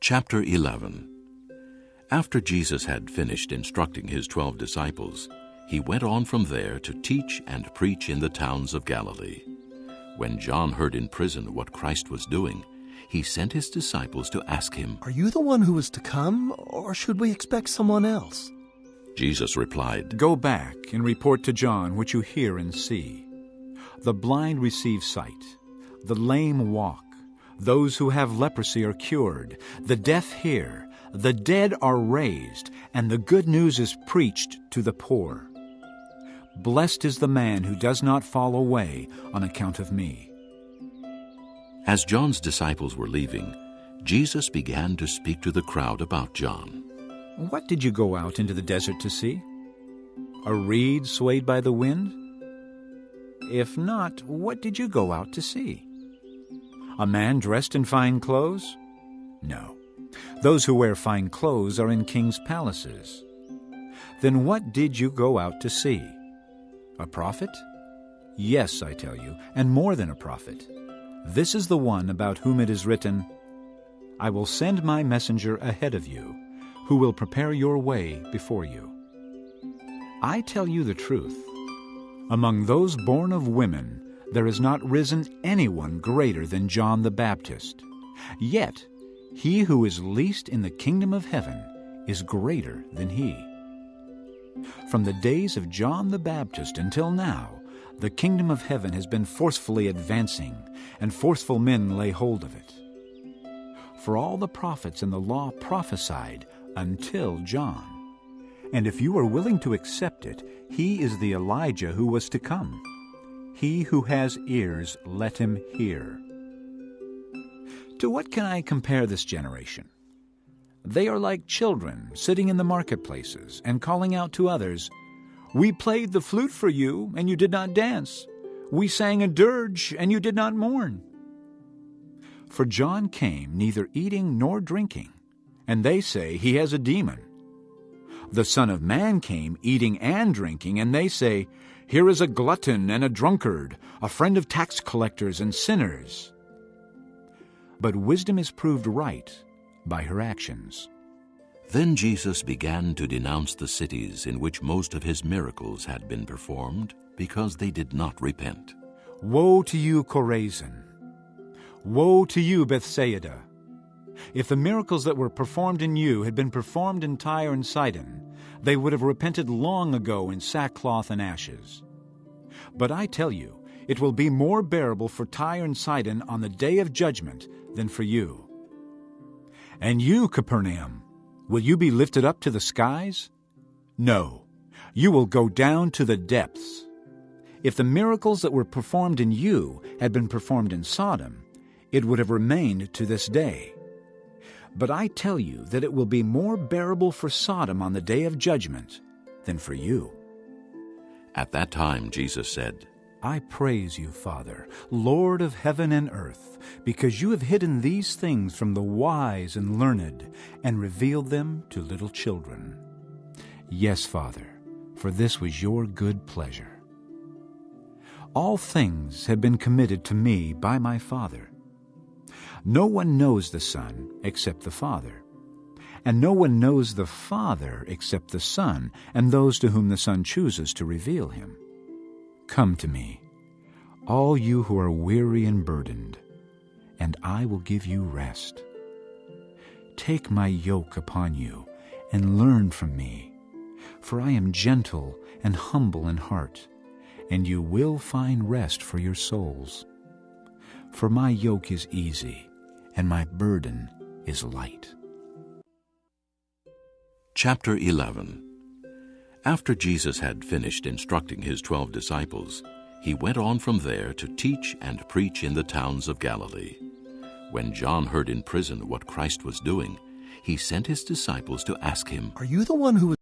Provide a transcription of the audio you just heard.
Chapter 11. After Jesus had finished instructing his 12 disciples, he went on from there to teach and preach in the towns of Galilee. When John heard in prison what Christ was doing, he sent his disciples to ask him, "Are you the one who is to come, or should we expect someone else?" Jesus replied, "Go back and report to John what you hear and see. The blind receive sight, the lame walk, those who have leprosy are cured, the deaf hear, the dead are raised, and the good news is preached to the poor. Blessed is the man who does not fall away on account of me." As John's disciples were leaving, Jesus began to speak to the crowd about John. "What did you go out into the desert to see? A reed swayed by the wind? If not, what did you go out to see? A man dressed in fine clothes? No. Those who wear fine clothes are in kings' palaces. Then what did you go out to see? A prophet? Yes, I tell you, and more than a prophet. This is the one about whom it is written, 'I will send my messenger ahead of you, who will prepare your way before you.' I tell you the truth. Among those born of women, there has not risen anyone greater than John the Baptist. Yet, he who is least in the kingdom of heaven is greater than he. From the days of John the Baptist until now, the kingdom of heaven has been forcefully advancing, and forceful men lay hold of it. For all the prophets and the law prophesied until John. And if you are willing to accept it, he is the Elijah who was to come. He who has ears, let him hear." To what can I compare this generation? They are like children sitting in the marketplaces and calling out to others, "We played the flute for you, and you did not dance. We sang a dirge, and you did not mourn." For John came neither eating nor drinking, and they say he has a demon. The Son of Man came eating and drinking, and they say, "Here is a glutton and a drunkard, a friend of tax collectors and sinners." But wisdom is proved right by her actions. Then Jesus began to denounce the cities in which most of his miracles had been performed, because they did not repent. "Woe to you, Chorazin! Woe to you, Bethsaida! If the miracles that were performed in you had been performed in Tyre and Sidon, they would have repented long ago in sackcloth and ashes. But I tell you, it will be more bearable for Tyre and Sidon on the day of judgment than for you. And you, Capernaum, will you be lifted up to the skies? No, you will go down to the depths. If the miracles that were performed in you had been performed in Sodom, it would have remained to this day. But I tell you that it will be more bearable for Sodom on the day of judgment than for you." At that time Jesus said, "I praise you, Father, Lord of heaven and earth, because you have hidden these things from the wise and learned and revealed them to little children. Yes, Father, for this was your good pleasure. All things have been committed to me by my Father. No one knows the Son except the Father, and no one knows the Father except the Son and those to whom the Son chooses to reveal him. Come to me, all you who are weary and burdened, and I will give you rest. Take my yoke upon you and learn from me, for I am gentle and humble in heart, and you will find rest for your souls. For my yoke is easy, and my burden is light." Chapter 11. After Jesus had finished instructing his 12 disciples, he went on from there to teach and preach in the towns of Galilee. When John heard in prison what Christ was doing, he sent his disciples to ask him, "Are you the one who is